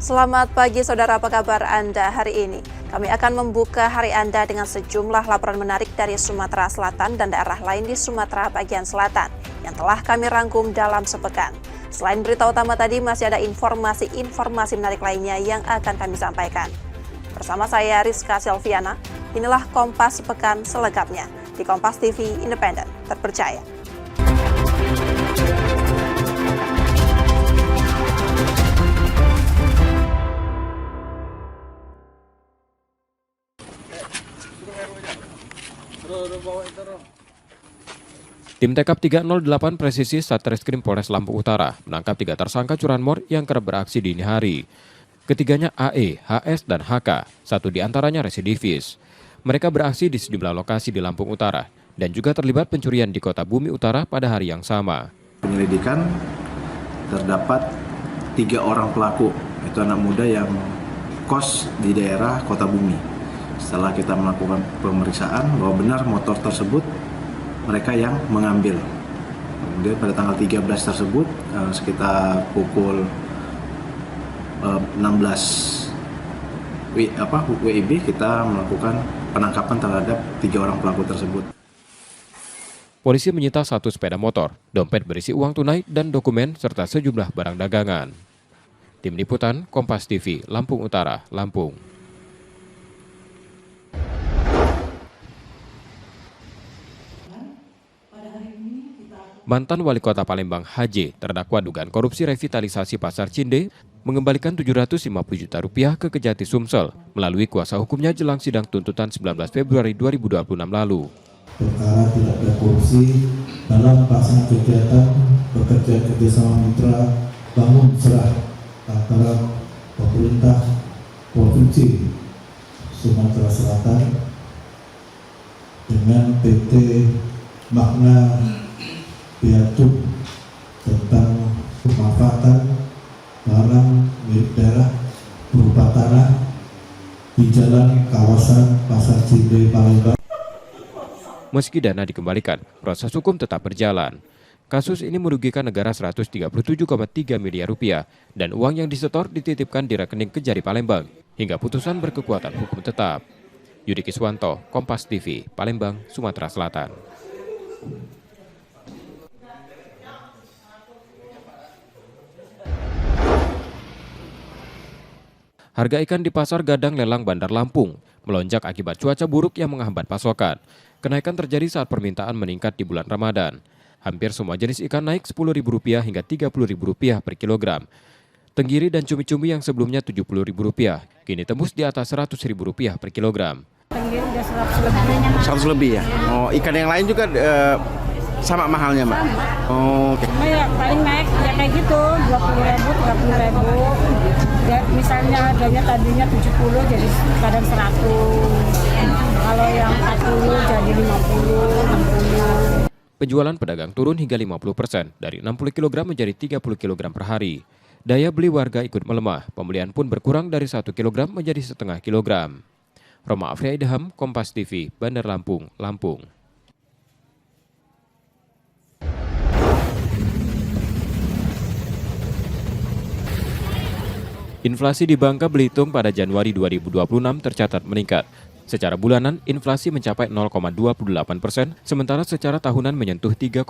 Selamat pagi saudara, apa kabar Anda hari ini? Kami akan membuka hari Anda dengan sejumlah laporan menarik dari Sumatera Selatan dan daerah lain di Sumatera bagian selatan yang telah kami rangkum dalam sepekan. Selain berita utama tadi, masih ada informasi menarik lainnya yang akan kami sampaikan. Bersama saya Rizka Silviana, inilah Kompas Sepekan selengkapnya di Kompas TV Independen, terpercaya. Tim TKP 308 Presisi Satreskrim Polres Lampung Utara menangkap 3 tersangka curanmor yang kerap beraksi dini hari. Ketiganya AE, HS, dan HK, satu diantaranya residivis. Mereka beraksi di sejumlah lokasi di Lampung Utara dan juga terlibat pencurian di Kota Bumi Utara pada hari yang sama. Penyelidikan terdapat 3 orang pelaku, itu anak muda yang kos di daerah Kota Bumi. Setelah kita melakukan pemeriksaan bahwa benar motor tersebut mereka yang mengambil. Kemudian pada tanggal 13 tersebut sekitar pukul 16 WIB kita melakukan penangkapan terhadap 3 orang pelaku tersebut. Polisi menyita 1 sepeda motor, dompet berisi uang tunai dan dokumen serta sejumlah barang dagangan. Tim Liputan Kompas TV, Lampung Utara, Lampung. Mantan Wali Kota Palembang HJ terdakwa dugaan korupsi revitalisasi Pasar Cinde mengembalikan Rp750 juta ke Kejati Sumsel melalui kuasa hukumnya jelang sidang tuntutan 19 Februari 2026 lalu. Perkara tidak ada korupsi dalam pelaksanaan kegiatan bekerja kerjasama mitra bangun serah antara pemerintah Provinsi Sumatera Selatan dengan PT Magna Biatu tentang pemanfaatan barang milik daerah berupa tanah di jalan kawasan Pasar Cinde Palembang. Meski dana dikembalikan, proses hukum tetap berjalan. Kasus ini merugikan negara Rp137,3 miliar dan uang yang disetor dititipkan di rekening Kejari Palembang hingga putusan berkekuatan hukum tetap. Yudi Kiswanto, Kompas TV, Palembang, Sumatera Selatan. Harga ikan di Pasar Gadang Lelang Bandar Lampung melonjak akibat cuaca buruk yang menghambat pasokan. Kenaikan terjadi saat permintaan meningkat di bulan Ramadan. Hampir semua jenis ikan naik Rp10.000 hingga Rp30.000 per kilogram. Tenggiri dan cumi-cumi yang sebelumnya Rp70.000 kini tembus di atas Rp100.000 per kilogram. Tenggiri udah 100 lebih. 100 lebih ya? Oh, ikan yang lain juga sama mahalnya, Mbak? Oh, oke. Cuma ya paling naik ya kayak gitu, Rp20.000, Rp30.000. Ya, misalnya harganya tadinya 70 jadi kadang 100. Kalau yang 40 jadi 50, 60. Penjualan pedagang turun hingga 50%, dari 60 kg menjadi 30 kg per hari. Daya beli warga ikut melemah, pembelian pun berkurang dari 1 kg menjadi setengah kilogram. Roma Afriya Idham, Kompas TV, Bandar Lampung, Lampung. Inflasi di Bangka Belitung pada Januari 2026 tercatat meningkat. Secara bulanan, inflasi mencapai 0,28%, sementara secara tahunan menyentuh 3,95%.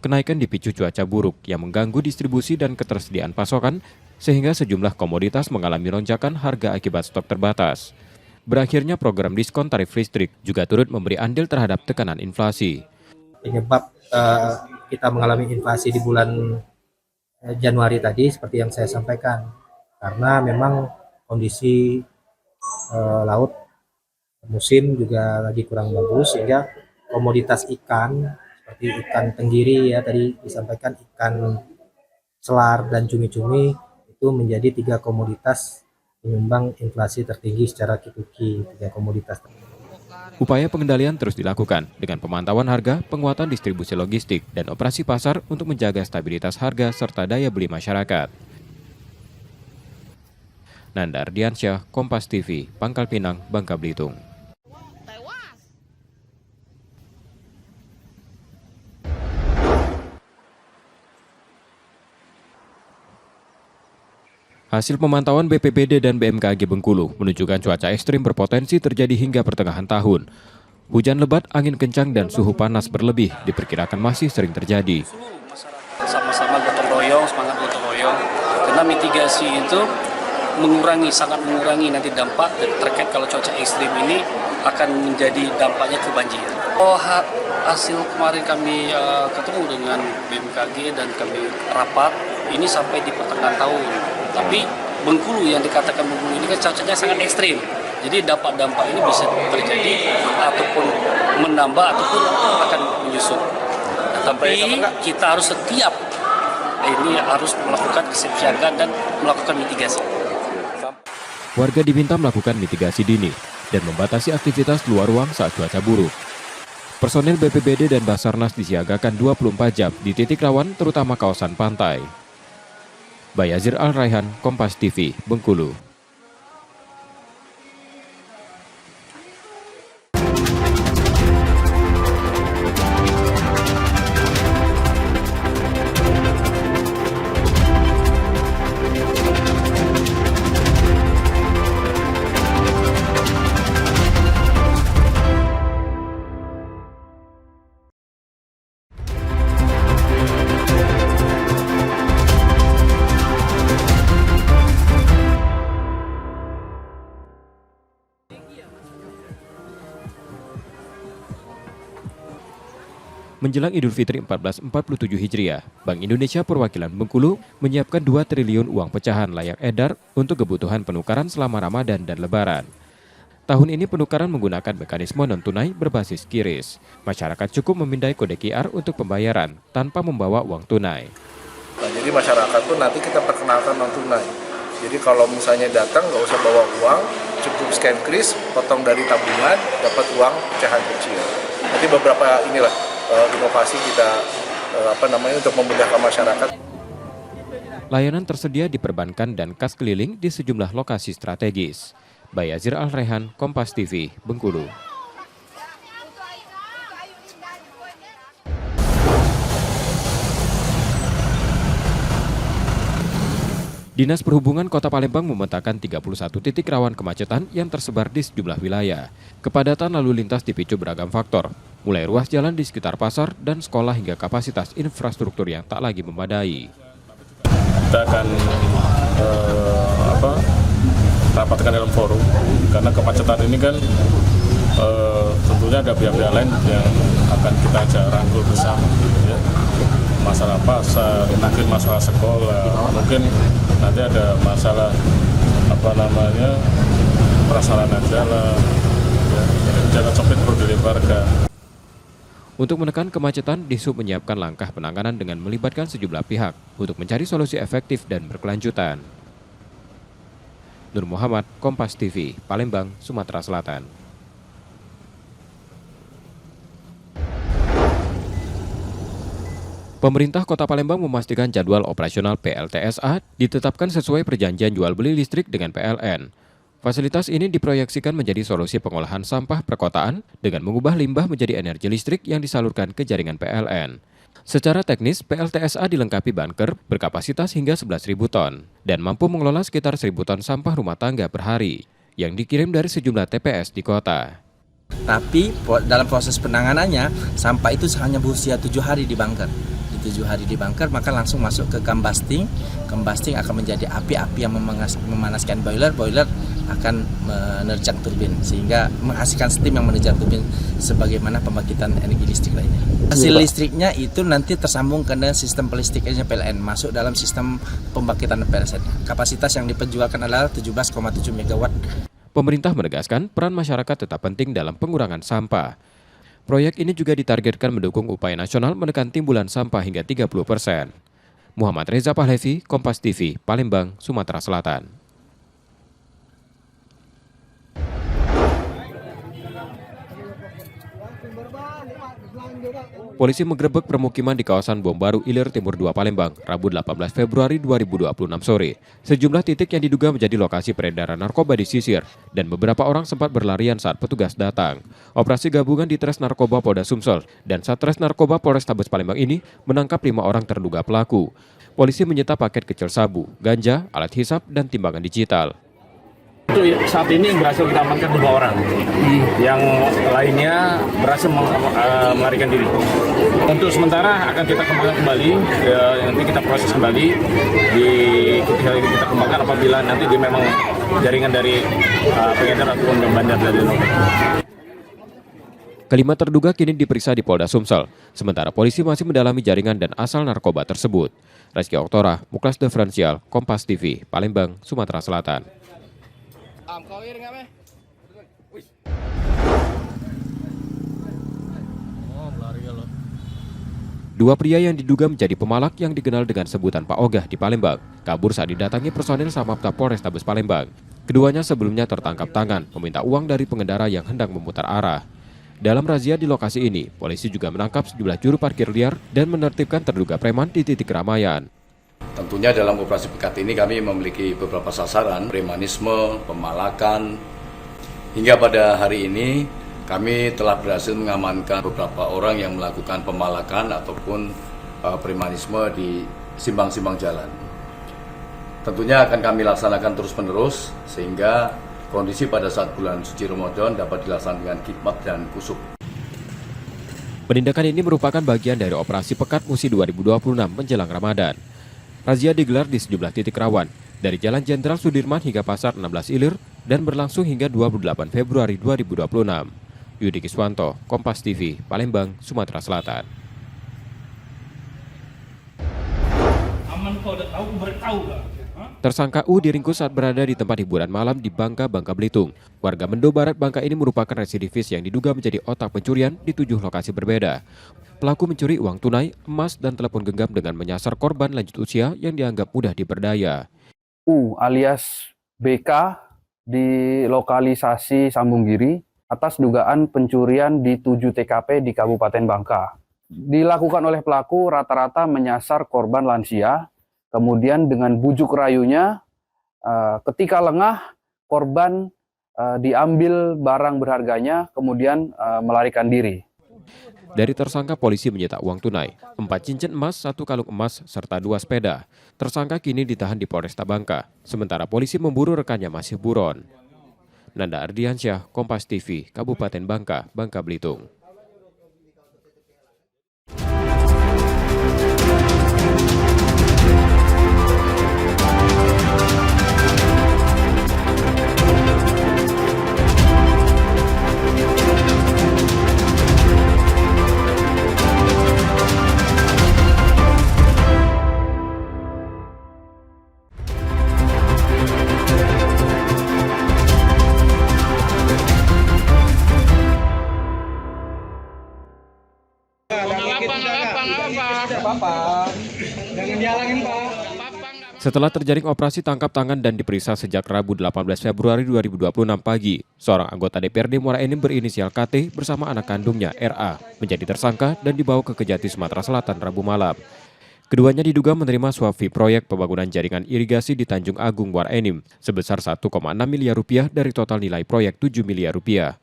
Kenaikan dipicu cuaca buruk yang mengganggu distribusi dan ketersediaan pasokan, sehingga sejumlah komoditas mengalami lonjakan harga akibat stok terbatas. Berakhirnya program diskon tarif listrik juga turut memberi andil terhadap tekanan inflasi. Penyebab kita mengalami inflasi di bulan Januari tadi seperti yang saya sampaikan, karena memang kondisi laut musim juga lagi kurang bagus, sehingga komoditas ikan seperti ikan tenggiri ya tadi disampaikan, ikan selar dan cumi-cumi itu menjadi 3 komoditas penyumbang inflasi tertinggi secara Q2Q, 3 komoditas. Upaya pengendalian terus dilakukan dengan pemantauan harga, penguatan distribusi logistik, dan operasi pasar untuk menjaga stabilitas harga serta daya beli masyarakat. Nanda Ardiansyah, Kompas TV, Pangkal Pinang, Bangka Belitung. Hasil pemantauan BPBD dan BMKG Bengkulu menunjukkan cuaca ekstrim berpotensi terjadi hingga pertengahan tahun. Hujan lebat, angin kencang, dan suhu panas berlebih diperkirakan masih sering terjadi. Sama-sama gotong royong, semangat gotong royong. Karena mitigasi itu sangat mengurangi nanti dampak terkait kalau cuaca ekstrim ini akan menjadi dampaknya ke banjir. Hasil kemarin kami ketemu dengan BMKG dan kami rapat, ini sampai di pertengahan tahun. Tapi Bengkulu yang dikatakan Bengkulu ini kan cuacanya sangat ekstrim. Jadi dampak-dampak ini bisa terjadi ataupun menambah ataupun akan menyusut. Tapi kita harus harus melakukan kesiapsiagaan dan melakukan mitigasi. Warga diminta melakukan mitigasi dini dan membatasi aktivitas luar ruang saat cuaca buruk. Personil BPBD dan Basarnas disiagakan 24 jam di titik rawan terutama kawasan pantai. Bayazir Al-Raihan, Kompas TV, Bengkulu. Menjelang Idul Fitri 1447 Hijriah, Bank Indonesia Perwakilan Bengkulu menyiapkan 2 triliun uang pecahan layak edar untuk kebutuhan penukaran selama Ramadan dan Lebaran. Tahun ini penukaran menggunakan mekanisme non-tunai berbasis QRIS. Masyarakat cukup memindai kode QR untuk pembayaran tanpa membawa uang tunai. Nah, jadi masyarakat tuh nanti kita perkenalkan non-tunai. Jadi kalau misalnya datang nggak usah bawa uang, cukup scan QRIS, potong dari tabungan, dapat uang pecahan kecil. Nanti beberapa inovasi kita untuk memudahkan masyarakat. Layanan tersedia di perbankan dan kas keliling di sejumlah lokasi strategis. Bayazir Al-Raihan, Kompas TV, Bengkulu. Dinas Perhubungan Kota Palembang memetakan 31 titik rawan kemacetan yang tersebar di sejumlah wilayah. Kepadatan lalu lintas dipicu beragam faktor, mulai ruas jalan di sekitar pasar dan sekolah hingga kapasitas infrastruktur yang tak lagi memadai. Kita akan rapatkan dalam forum, karena kemacetan ini kan tentunya ada pihak-pihak lain yang akan kita ajak rangkul bersama. Ya. Masalah pasar, mungkin masalah sekolah, mungkin nanti ada masalah prasarana jalan, jangan sampai perlu dilebarkan. Untuk menekan kemacetan, Dishub menyiapkan langkah penanganan dengan melibatkan sejumlah pihak untuk mencari solusi efektif dan berkelanjutan. Nur Muhammad, Kompas TV, Palembang, Sumatera Selatan. Pemerintah Kota Palembang memastikan jadwal operasional PLTSA ditetapkan sesuai perjanjian jual beli listrik dengan PLN. Fasilitas ini diproyeksikan menjadi solusi pengolahan sampah perkotaan dengan mengubah limbah menjadi energi listrik yang disalurkan ke jaringan PLN. Secara teknis, PLTSA dilengkapi bunker berkapasitas hingga 11.000 ton dan mampu mengelola sekitar 1.000 ton sampah rumah tangga per hari yang dikirim dari sejumlah TPS di kota. Tapi dalam proses penanganannya, sampah itu hanya berusia 7 hari di bunker. 7 hari di bunker, maka langsung masuk ke combusting. Combusting akan menjadi api-api yang memanaskan boiler akan menerjang turbin sehingga menghasilkan steam yang menerjang turbin sebagaimana pembangkitan energi listrik lainnya. Hasil listriknya itu nanti tersambung ke sistem pelistrikannya PLN, masuk dalam sistem pembangkitan PLN. Kapasitas yang diperjualkan adalah 17,7 MW. Pemerintah menegaskan peran masyarakat tetap penting dalam pengurangan sampah. Proyek ini juga ditargetkan mendukung upaya nasional menekan timbulan sampah hingga 30%. Muhammad Reza Pahlevi, Kompas TV, Palembang, Sumatera Selatan. Polisi menggerebek permukiman di kawasan Bom Baru Ilir Timur 2 Palembang, Rabu 18 Februari 2026 sore. Sejumlah titik yang diduga menjadi lokasi peredaran narkoba disisir, dan beberapa orang sempat berlarian saat petugas datang. Operasi gabungan di Tres Narkoba Polda Sumsel dan Satres Narkoba Polrestabes Palembang ini menangkap 5 orang terduga pelaku. Polisi menyita paket kecil sabu, ganja, alat hisap, dan timbangan digital. Itu saat ini berhasil kita amankan 2 orang, yang lainnya berhasil melarikan diri. Untuk sementara akan kita kembangkan kembali, nanti kita proses kembali, kita kembangkan apabila nanti dia memang jaringan dari pengedar ataupun bandar dari Lombok. Kelima terduga kini diperiksa di Polda Sumsel, sementara polisi masih mendalami jaringan dan asal narkoba tersebut. Rizky Oktora, Muklas Diferensial, Kompas TV, Palembang, Sumatera Selatan. Dua pria yang diduga menjadi pemalak yang dikenal dengan sebutan Pak Ogah di Palembang kabur saat didatangi personil Samapta Polrestabes Palembang. Keduanya sebelumnya tertangkap tangan meminta uang dari pengendara yang hendak memutar arah. Dalam razia di lokasi ini, polisi juga menangkap sejumlah juru parkir liar dan menertibkan terduga preman di titik keramaian. Tentunya dalam operasi pekat ini kami memiliki beberapa sasaran, premanisme, pemalakan. Hingga pada hari ini kami telah berhasil mengamankan beberapa orang yang melakukan pemalakan ataupun premanisme di simpang-simpang jalan. Tentunya akan kami laksanakan terus-menerus sehingga kondisi pada saat bulan suci Ramadan dapat dilaksanakan dengan khidmat dan kusuk. Penindakan ini merupakan bagian dari operasi pekat musi 2026 menjelang Ramadan. Razia digelar di sejumlah titik rawan, dari Jalan Jenderal Sudirman hingga Pasar 16 Ilir, dan berlangsung hingga 28 Februari 2026. Yudi Kiswanto, Kompas TV, Palembang, Sumatera Selatan. Tersangka U diringkus saat berada di tempat hiburan malam di Bangka, Bangka Belitung. Warga Mendo Barat Bangka ini merupakan residivis yang diduga menjadi otak pencurian di 7 lokasi berbeda. Pelaku mencuri uang tunai, emas, dan telepon genggam dengan menyasar korban lanjut usia yang dianggap mudah diperdaya. U alias BK di lokalisasi Sambunggiri atas dugaan pencurian di 7 TKP di Kabupaten Bangka. Dilakukan oleh pelaku rata-rata menyasar korban lansia, kemudian dengan bujuk rayunya ketika lengah korban diambil barang berharganya, kemudian melarikan diri. Dari tersangka polisi menyita uang tunai, 4 cincin emas, 1 kalung emas, serta 2 sepeda. Tersangka kini ditahan di Polresta Bangka, sementara polisi memburu rekannya masih buron. Nanda Ardiansyah, Kompas TV, Kabupaten Bangka, Bangka Belitung. Setelah terjaring operasi tangkap tangan dan diperiksa sejak Rabu 18 Februari 2026 pagi, seorang anggota DPRD Muara Enim berinisial KT bersama anak kandungnya RA menjadi tersangka dan dibawa ke Kejati, Sumatera Selatan Rabu malam. Keduanya diduga menerima suap fee proyek pembangunan jaringan irigasi di Tanjung Agung Muara Enim sebesar 1,6 miliar rupiah dari total nilai proyek 7 miliar rupiah.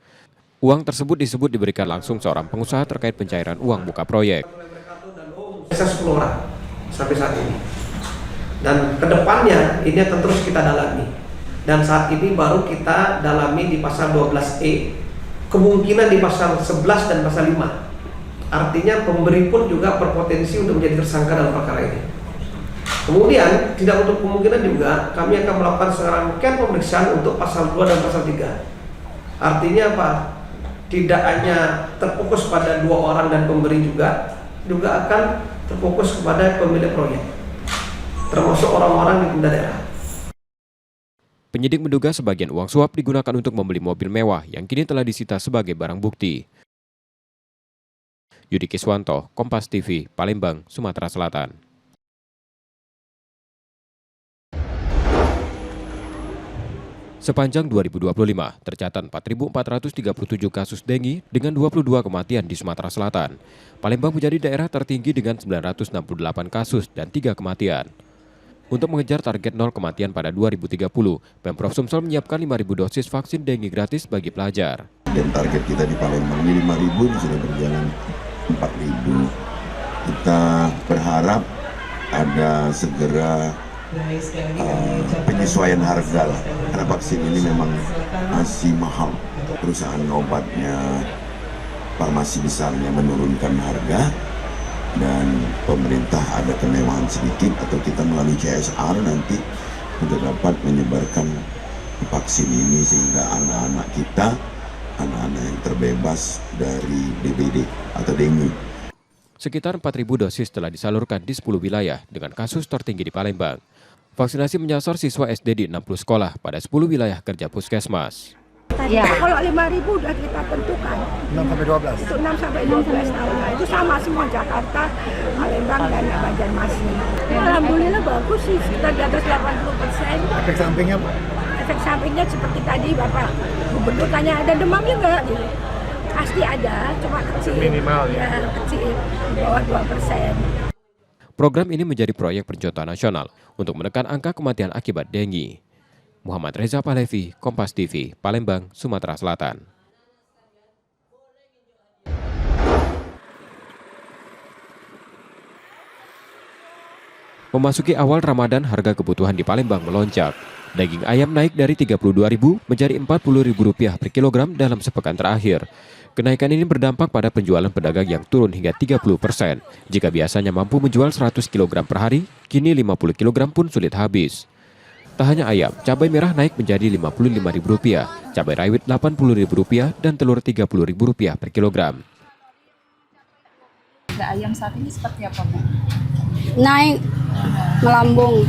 Uang tersebut disebut diberikan langsung seorang pengusaha terkait pencairan uang muka proyek. 10 orang sampai saat ini. Dan kedepannya ini akan terus kita dalami. Dan saat ini baru kita dalami di pasal 12E, kemungkinan di pasal 11 dan pasal 5. Artinya pemberi pun juga berpotensi untuk menjadi tersangka dalam perkara ini. Kemudian tidak untuk kemungkinan juga kami akan melakukan serangkaian pemeriksaan untuk pasal 2 dan pasal 3. Artinya apa? Tidak hanya terfokus pada 2 orang dan pemberi juga akan terfokus kepada pemilik proyek, termasuk orang-orang di pemerintah daerah. Penyidik menduga sebagian uang suap digunakan untuk membeli mobil mewah yang kini telah disita sebagai barang bukti. Yudi Kiswanto, Kompas TV, Palembang, Sumatera Selatan. Sepanjang 2025, tercatat 4.437 kasus dengue dengan 22 kematian di Sumatera Selatan. Palembang menjadi daerah tertinggi dengan 968 kasus dan 3 kematian. Untuk mengejar target 0 kematian pada 2030, Pemprov Sumsel menyiapkan 5.000 dosis vaksin dengue gratis bagi pelajar. Dan target kita di Palembang ini 5.000, ini sudah berjalan 4.000. Kita berharap ada segera penyesuaian harga lah, karena vaksin ini memang masih mahal. Perusahaan obatnya, farmasi besarnya menurunkan harga, dan pemerintah ada kemewahan sedikit atau kita melalui CSR nanti untuk dapat menyebarkan vaksin ini sehingga anak-anak kita, anak-anak yang terbebas dari DBD atau dengue. Sekitar 4.000 dosis telah disalurkan di 10 wilayah dengan kasus tertinggi di Palembang. Vaksinasi menyasar siswa SD di 60 sekolah pada 10 wilayah kerja puskesmas. Ya. Kalau 5.000 sudah kita tentukan. 6-12. Itu 6-12 tahun. Nah, itu sama semua Jakarta, Palembang, dan Banjarmasin. Ya, alhamdulillah bagus sih, kita di atas 80%. Efek sampingnya, Pak? Efek sampingnya seperti tadi Bapak Gubernur tanya, ada demamnya nggak? Gitu. Pasti ada, cuma kecil. Minimal ya? Ya, kecil, di bawah 2%. Program ini menjadi proyek percontohan nasional untuk menekan angka kematian akibat dengue. Muhammad Reza Pahlevi, Kompas TV, Palembang, Sumatera Selatan. Memasuki awal Ramadan, harga kebutuhan di Palembang melonjak. Daging ayam naik dari Rp32.000 menjadi Rp40.000 per kilogram dalam sepekan terakhir. Kenaikan ini berdampak pada penjualan pedagang yang turun hingga 30%. Jika biasanya mampu menjual 100 kg per hari, kini 50 kg pun sulit habis. Tak hanya ayam, cabai merah naik menjadi Rp55.000, cabai rawit Rp80.000 dan telur Rp30.000 per kilogram. Harga ayam saat ini seperti apa, Bu? Naik, melambung.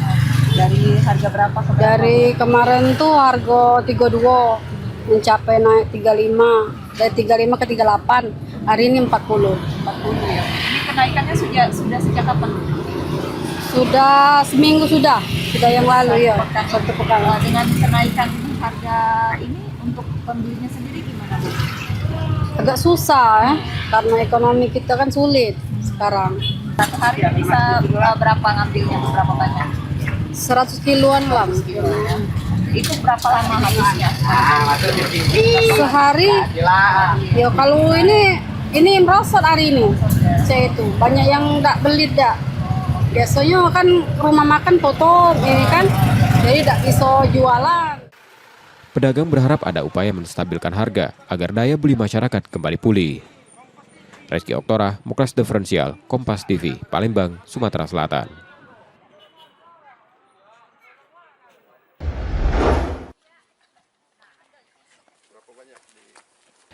Dari harga berapa ke berapa? Dari kemarin tuh harga 32, mencapai naik 35. Dari 35 ke 38, hari ini 40. 40 ya. Ini kenaikannya sudah sejak kapan? Sudah seminggu sudah yang lalu ya. Satu pekan. Dengan kenaikan harga ini untuk pembelinya sendiri gimana, Bu? Agak susah ya, karena ekonomi kita kan sulit sekarang. Satu hari bisa berapa ngambilnya, berapa banyak? 100 kiloan lah. Itu berapa lama habisnya? Sehari. Ya kalau ini merosot hari ini. Saya itu banyak yang enggak beli dak. Biasanya kan rumah makan tutup ini kan, jadi tidak bisa jualan. Pedagang berharap ada upaya menstabilkan harga agar daya beli masyarakat kembali pulih. Reski Oktora, Muklas Diferensial, Kompas TV, Palembang, Sumatera Selatan.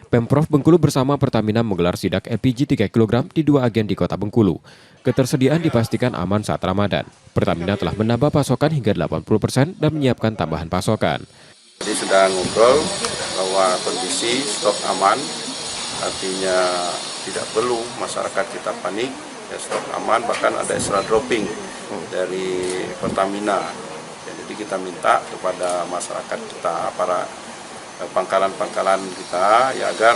Pemprov Bengkulu bersama Pertamina menggelar sidak LPG 3 kg di 2 agen di Kota Bengkulu. Ketersediaan dipastikan aman saat Ramadan. Pertamina telah menambah pasokan hingga 80% dan menyiapkan tambahan pasokan. Jadi sudah ngobrol bahwa kondisi stok aman, artinya tidak perlu masyarakat kita panik, ya, stok aman, bahkan ada extra dropping dari Pertamina. Ya, jadi kita minta kepada masyarakat kita, para pangkalan-pangkalan kita, ya agar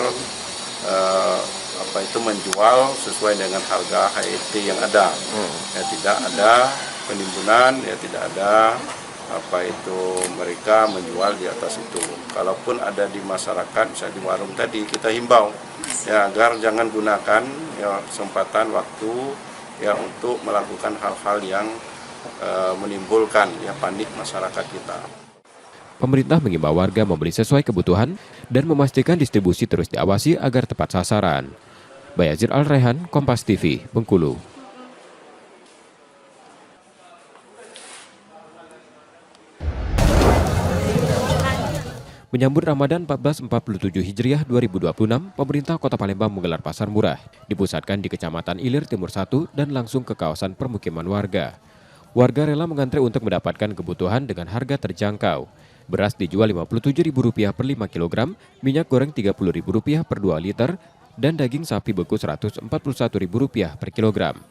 menjual sesuai dengan harga HET yang ada. Ya, tidak ada penimbunan, ya tidak ada mereka menjual di atas itu. Kalaupun ada di masyarakat, misalnya di warung tadi, kita himbau ya agar jangan gunakan ya kesempatan waktu ya untuk melakukan hal-hal yang menimbulkan ya panik masyarakat kita. Pemerintah mengimbau warga membeli sesuai kebutuhan dan memastikan distribusi terus diawasi agar tepat sasaran. Bayazir Al-Rehan, Kompas TV, Bengkulu. Menyambut Ramadan 1447 Hijriah 2026, pemerintah Kota Palembang menggelar pasar murah, dipusatkan di Kecamatan Ilir Timur 1 dan langsung ke kawasan permukiman warga. Warga rela mengantre untuk mendapatkan kebutuhan dengan harga terjangkau. Beras dijual Rp57.000 per 5 kg, minyak goreng Rp30.000 per 2 liter, dan daging sapi beku Rp141.000 per kilogram.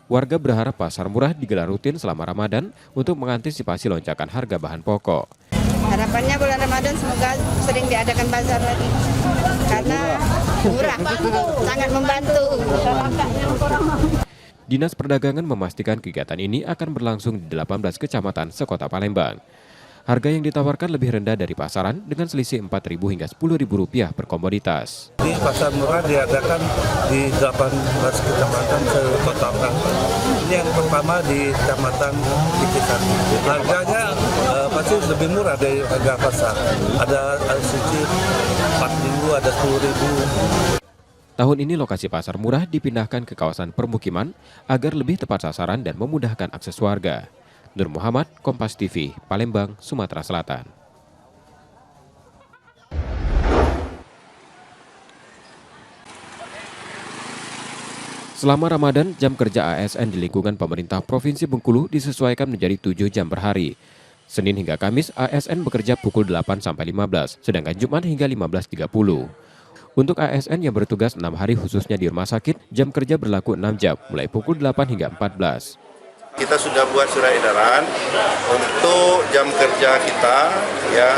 Warga berharap pasar murah digelar rutin selama Ramadan untuk mengantisipasi lonjakan harga bahan pokok. Harapannya bulan Ramadan semoga sering diadakan bazar lagi karena murah, sangat membantu. Dinas Perdagangan memastikan kegiatan ini akan berlangsung di 18 kecamatan sekota Palembang. Harga yang ditawarkan lebih rendah dari pasaran dengan selisih Rp4.000 hingga Rp10.000 per komoditas. Di pasar murah diadakan di 18 kecamatan sekota Palembang. Ini yang pertama di kecamatan Tikisari. Harganya pasti lebih murah dari harga pasar. Ada suci Rp4.000, ada Rp10.000. Tahun ini lokasi pasar murah dipindahkan ke kawasan permukiman agar lebih tepat sasaran dan memudahkan akses warga. Nur Muhammad, Kompas TV, Palembang, Sumatera Selatan. Selama Ramadan, jam kerja ASN di lingkungan pemerintah Provinsi Bengkulu disesuaikan menjadi 7 jam per hari. Senin hingga Kamis, ASN bekerja pukul 8 sampai 15, sedangkan Jumat hingga 15.30. Untuk ASN yang bertugas 6 hari khususnya di rumah sakit, jam kerja berlaku 6 jam, mulai pukul 8 hingga 14. Kita sudah buat surat edaran untuk jam kerja kita ya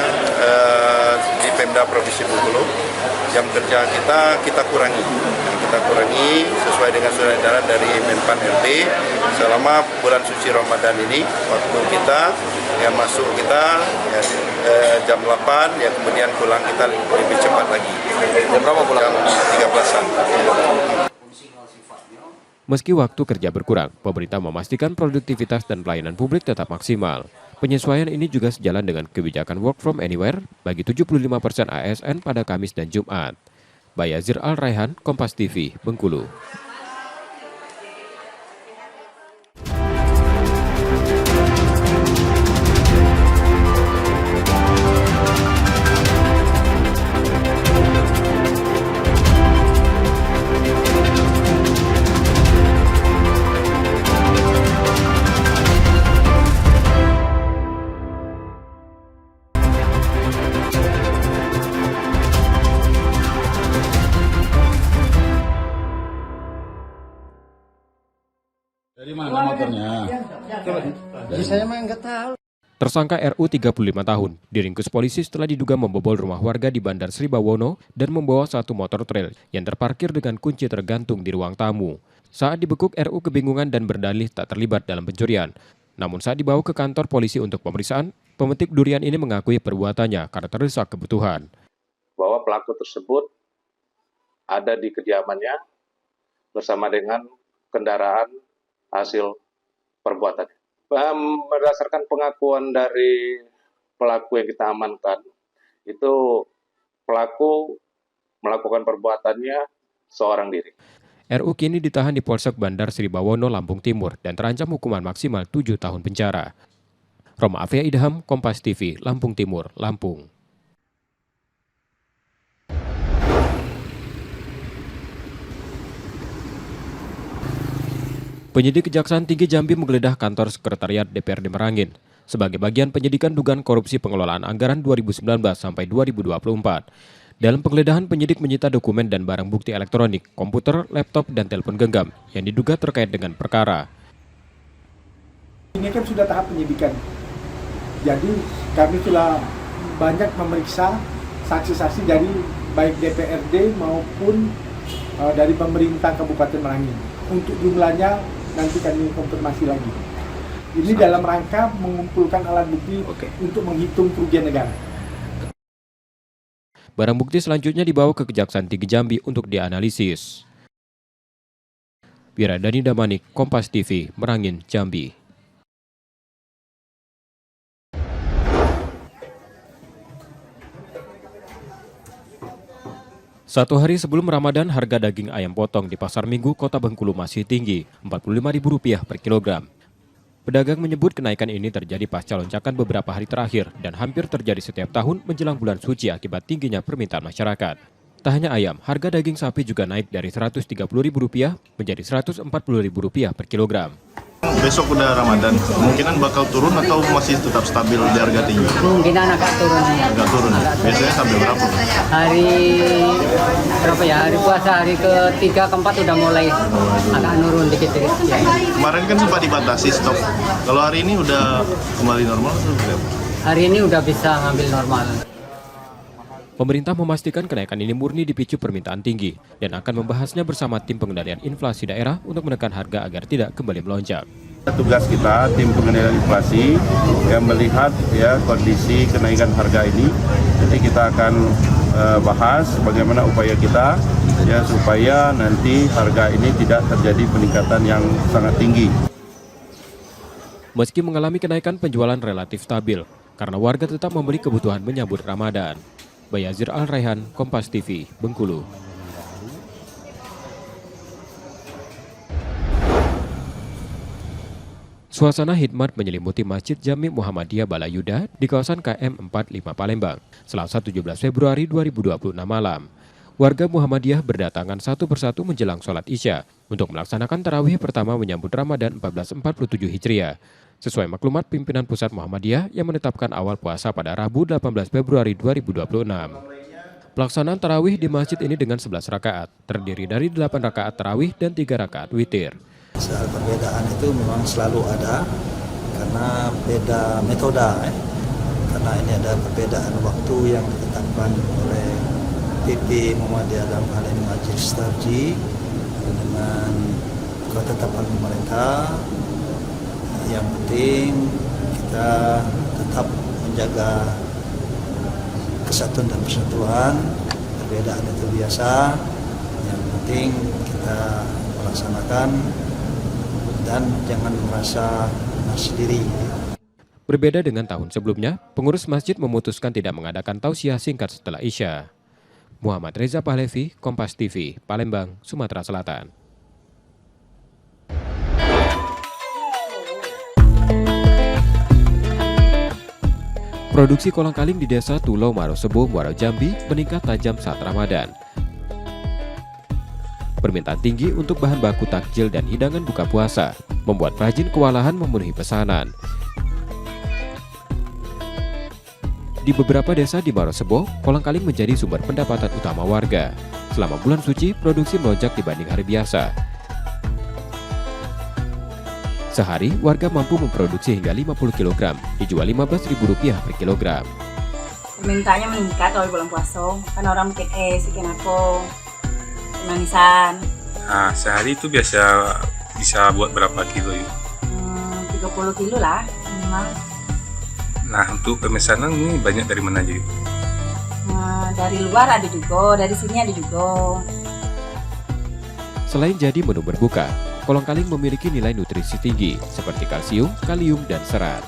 di Pemda Provinsi Bengkulu. Jam kerja kita kurangi. Kita kurangi sesuai dengan surat edaran dari Menpan RT selama bulan suci Ramadan ini. Waktu kita yang masuk kita ya, jam 8 ya, kemudian pulang kita lebih cepat lagi. Jam berapa pulang? Jam 13-an. Meski waktu kerja berkurang, pemerintah memastikan produktivitas dan pelayanan publik tetap maksimal. Penyesuaian ini juga sejalan dengan kebijakan work from anywhere bagi 75% ASN pada Kamis dan Jumat. Bayazir Al-Raihan, Kompas TV, Bengkulu. Dari mana motornya? Saya mah nggak tahu. Tersangka RU 35 tahun diringkus polisi setelah diduga membobol rumah warga di Bandar Sri Bawono dan membawa satu motor trail yang terparkir dengan kunci tergantung di ruang tamu. Saat dibekuk, RU kebingungan dan berdalih tak terlibat dalam pencurian. Namun saat dibawa ke kantor polisi untuk pemeriksaan, pemetik durian ini mengakui perbuatannya karena terdesak kebutuhan. Bahwa pelaku tersebut ada di kediamannya bersama dengan kendaraan hasil perbuatan. Berdasarkan pengakuan dari pelaku yang kita amankan, itu pelaku melakukan perbuatannya seorang diri. RU kini ditahan di Polsek Bandar Sri Bawono, Lampung Timur dan terancam hukuman maksimal 7 tahun penjara. Roma Afia Idham, Kompas TV, Lampung Timur, Lampung. Penyidik Kejaksaan Tinggi Jambi menggeledah kantor Sekretariat DPRD Merangin sebagai bagian penyidikan dugaan korupsi pengelolaan anggaran 2019 sampai 2024. Dalam penggeledahan, penyidik menyita dokumen dan barang bukti elektronik, komputer, laptop, dan telepon genggam yang diduga terkait dengan perkara. Ini kan sudah tahap penyidikan. Jadi kami telah banyak memeriksa saksi-saksi dari baik DPRD maupun dari pemerintah Kabupaten Merangin. Untuk jumlahnya nanti kami konfirmasi lagi. Ini dalam rangka mengumpulkan alat bukti untuk menghitung kerugian negara. Barang bukti selanjutnya dibawa ke Kejaksaan Tinggi Jambi untuk dianalisis. Wiradani Damanik, Kompas TV, Merangin, Jambi. Satu hari sebelum Ramadan, harga daging ayam potong di Pasar Minggu, Kota Bengkulu masih tinggi, Rp45.000 per kilogram. Pedagang menyebut kenaikan ini terjadi pasca lonjakan beberapa hari terakhir dan hampir terjadi setiap tahun menjelang bulan suci akibat tingginya permintaan masyarakat. Tak hanya ayam, harga daging sapi juga naik dari Rp130.000 menjadi Rp140.000 per kilogram. besok udah Ramadan, kemungkinan bakal turun atau masih tetap stabil di harga tinggi? Kemungkinan agak turun. Agak turun. Biasanya sampai berapa? Hari berapa ya? Hari puasa hari ke-3 ke-4 udah mulai agak nurun dikit-dikit. Ya. Kemarin kan sempat dibatasi stok. Kalau hari ini udah kembali normal atau berapa? Hari ini udah bisa ngambil normal. Pemerintah memastikan kenaikan ini murni dipicu permintaan tinggi dan akan membahasnya bersama tim pengendalian inflasi daerah untuk menekan harga agar tidak kembali melonjak. Tugas kita, tim pengendalian inflasi, yang melihat ya kondisi kenaikan harga ini. Jadi kita akan bahas bagaimana upaya kita ya supaya nanti harga ini tidak terjadi peningkatan yang sangat tinggi. Meski mengalami kenaikan, penjualan relatif stabil karena warga tetap membeli kebutuhan menyambut Ramadan. Bayazir Al-Raihan, Kompas TV, Bengkulu. Suasana hikmat menyelimuti Masjid Jami Muhammadiyah Balayuda di kawasan KM 45 Palembang, Selasa 17 Februari 2026 malam. Warga Muhammadiyah berdatangan satu persatu menjelang sholat Isya untuk melaksanakan tarawih pertama menyambut Ramadan 1447 Hijriah. Sesuai maklumat pimpinan pusat Muhammadiyah yang menetapkan awal puasa pada Rabu 18 Februari 2026. Pelaksanaan tarawih di masjid ini dengan 11 rakaat, terdiri dari 8 rakaat tarawih dan 3 rakaat witir. Perbedaan itu memang selalu ada karena beda metode, karena ini ada perbedaan waktu yang ditetapkan oleh PP Muhammadiyah dalam hal ini Majelis Tarjih dengan ketetapan pemerintah. Yang penting kita tetap menjaga kesatuan dan persatuan. Perbedaan itu biasa, yang penting kita melaksanakan dan jangan merasa sendiri. Berbeda dengan tahun sebelumnya, pengurus masjid memutuskan tidak mengadakan tausiah singkat setelah Isya. Muhammad Reza Pahlevi, Kompas TV, Palembang, Sumatera Selatan. Produksi kolang-kaling di Desa Tulau Marosebo, Muaro Jambi meningkat tajam saat Ramadan. Permintaan tinggi untuk bahan baku takjil dan hidangan buka puasa membuat perajin kewalahan memenuhi pesanan. Di beberapa desa di Marosebo, kolang-kaling menjadi sumber pendapatan utama warga. Selama bulan suci, produksi melonjak dibanding hari biasa. Sehari, warga mampu memproduksi hingga 50 kg, dijual Rp15.000 per kilogram. Permintaannya meningkat kalau bulan puasa, kan orang mungkin sekian aku manisan. Nah, sehari itu biasa bisa buat berapa kilo ya? 30 kilo lah minimal. Nah, untuk pemesanan ini banyak dari mana aja? Dari luar ada juga, dari sini ada juga. Selain jadi menu berbuka, kolang-kaling memiliki nilai nutrisi tinggi seperti kalsium, kalium, dan serat.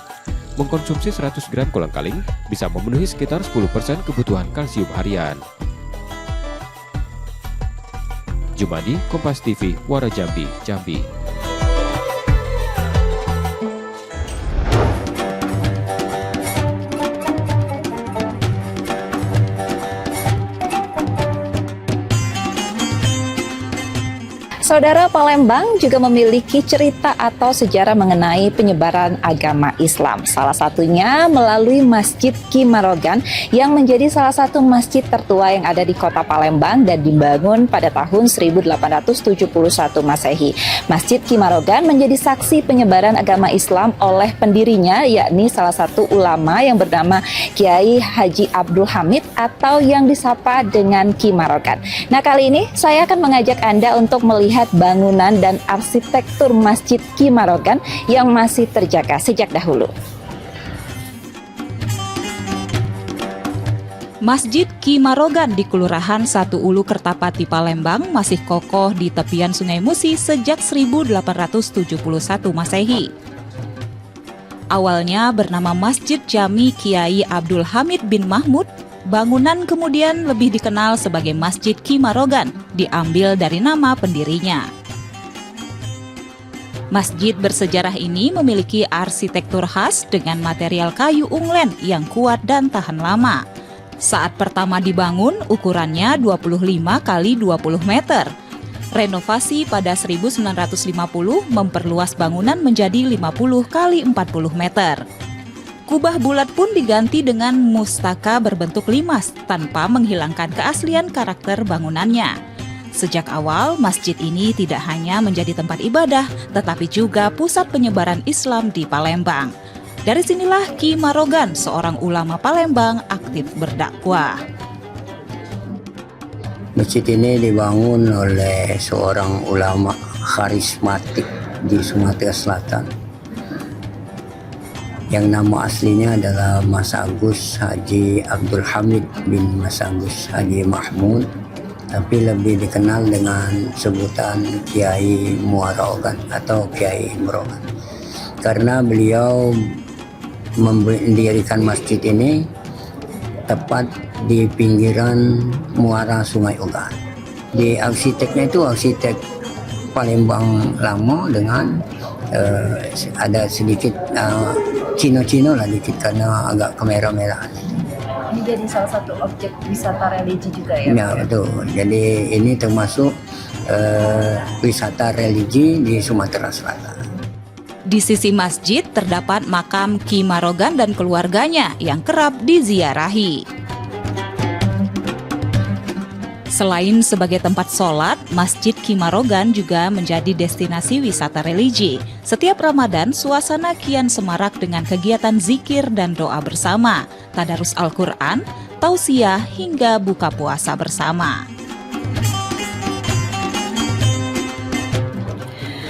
Mengkonsumsi 100 gram kolang-kaling bisa memenuhi sekitar 10% kebutuhan kalsium harian. Jumadi, Kompas TV, Muaro Jambi, Jambi. Saudara, Palembang juga memiliki cerita atau sejarah mengenai penyebaran agama Islam. Salah satunya melalui Masjid Ki Marogan yang menjadi salah satu masjid tertua yang ada di kota Palembang dan dibangun pada tahun 1871 Masehi. Masjid Ki Marogan menjadi saksi penyebaran agama Islam oleh pendirinya, yakni salah satu ulama yang bernama Kiai Haji Abdul Hamid atau yang disapa dengan Ki Marogan. Nah, kali ini saya akan mengajak Anda untuk melihat bangunan dan arsitektur Masjid Ki Marogan yang masih terjaga sejak dahulu. Masjid Ki Marogan di Kelurahan Satu Ulu Kertapati, Palembang masih kokoh di tepian Sungai Musi sejak 1871 Masehi. Awalnya bernama Masjid Jami Kiai Abdul Hamid bin Mahmud, bangunan kemudian lebih dikenal sebagai Masjid Ki Marogan, diambil dari nama pendirinya. Masjid bersejarah ini memiliki arsitektur khas dengan material kayu unglen yang kuat dan tahan lama. Saat pertama dibangun, ukurannya 25 x 20 meter. Renovasi pada 1950 memperluas bangunan menjadi 50 kali 40 meter. Kubah bulat pun diganti dengan mustaka berbentuk limas tanpa menghilangkan keaslian karakter bangunannya. Sejak awal, masjid ini tidak hanya menjadi tempat ibadah, tetapi juga pusat penyebaran Islam di Palembang. Dari sinilah Ki Marogan, seorang ulama Palembang, aktif berdakwah. Masjid ini dibangun oleh seorang ulama karismatik di Sumatera Selatan, yang nama aslinya adalah Mas Agus Haji Abdul Hamid bin Mas Agus Haji Mahmud, tapi lebih dikenal dengan sebutan Kiai Muarogan atau Kiai Imrogan, karena beliau mendirikan masjid ini tepat di pinggiran muara Sungai Ugan. Di arsiteknya itu arsitek Palembang lama dengan ada sedikit Cino-Cino lah dikit karena agak kemerah-merahan. Ini jadi salah satu objek wisata religi juga ya? Ya betul, jadi ini termasuk wisata religi di Sumatera Selatan. Di sisi masjid terdapat makam Ki Marogan dan keluarganya yang kerap diziarahi. Selain sebagai tempat sholat, Masjid Ki Marogan juga menjadi destinasi wisata religi. Setiap Ramadan, suasana kian semarak dengan kegiatan zikir dan doa bersama, tadarus Al-Quran, tausiah, hingga buka puasa bersama.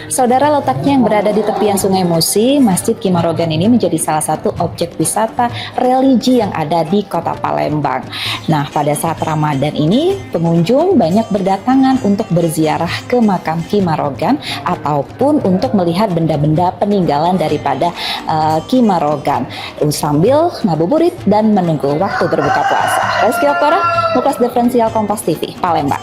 Saudara, letaknya yang berada di tepian Sungai Musi, Masjid Ki Marogan ini menjadi salah satu objek wisata religi yang ada di Kota Palembang. Nah, pada saat Ramadan ini, pengunjung banyak berdatangan untuk berziarah ke makam Ki Marogan ataupun untuk melihat benda-benda peninggalan daripada Ki Marogan sambil ngabuburit dan menunggu waktu berbuka puasa. Rizky Oktora, Nukas Diferensial Kompas TV, Palembang.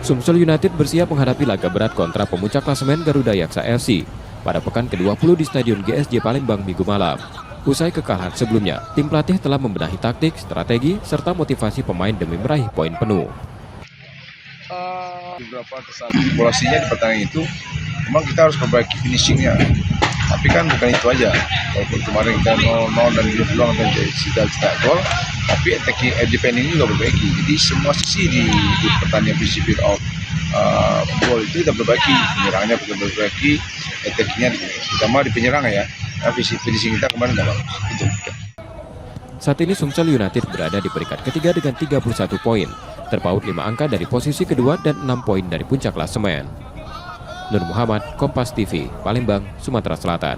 Sumsel United bersiap menghadapi laga berat kontra pemuncak klasemen Garuda Yaksa FC pada pekan ke-20 di Stadion GSJ Palembang Minggu malam. Usai kekalahan sebelumnya, tim pelatih telah membenahi taktik, strategi, serta motivasi pemain demi meraih poin penuh. Beberapa kesalahan di pertandingan itu, memang kita harus perbaiki finishingnya. Tapi kan bukan itu aja. Walaupun kemarin kita 0-0 dan dia peluang dan cetak gol, tapi attacking defending juga perbaiki. Jadi semua sisi di pertandingan principle of football itu kita perbaiki. Penyerangnya kita perbaiki, attackingnya terutama di penyerang ya. Finishing kita kemarin tidak bagus. Itu. Saat ini Sumsel United berada di peringkat ketiga dengan 31 poin, terpaut 5 angka dari posisi kedua dan 6 poin dari puncak klasemen. Nur Muhammad, Kompas TV, Palembang, Sumatera Selatan.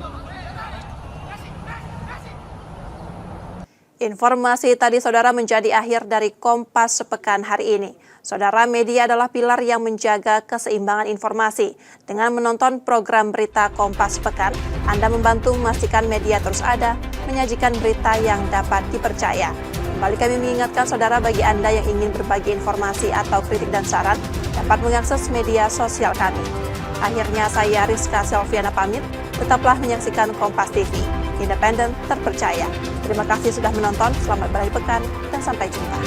Informasi tadi saudara menjadi akhir dari Kompas sepekan hari ini. Saudara, media adalah pilar yang menjaga keseimbangan informasi. Dengan menonton program berita Kompas Pekan, Anda membantu memastikan media terus ada, menyajikan berita yang dapat dipercaya. Kembali kami mengingatkan saudara, bagi Anda yang ingin berbagi informasi atau kritik dan saran, dapat mengakses media sosial kami. Akhirnya saya Rizka Selviana pamit, tetaplah menyaksikan Kompas TV, independen, terpercaya. Terima kasih sudah menonton, selamat berakhir pekan, dan sampai jumpa.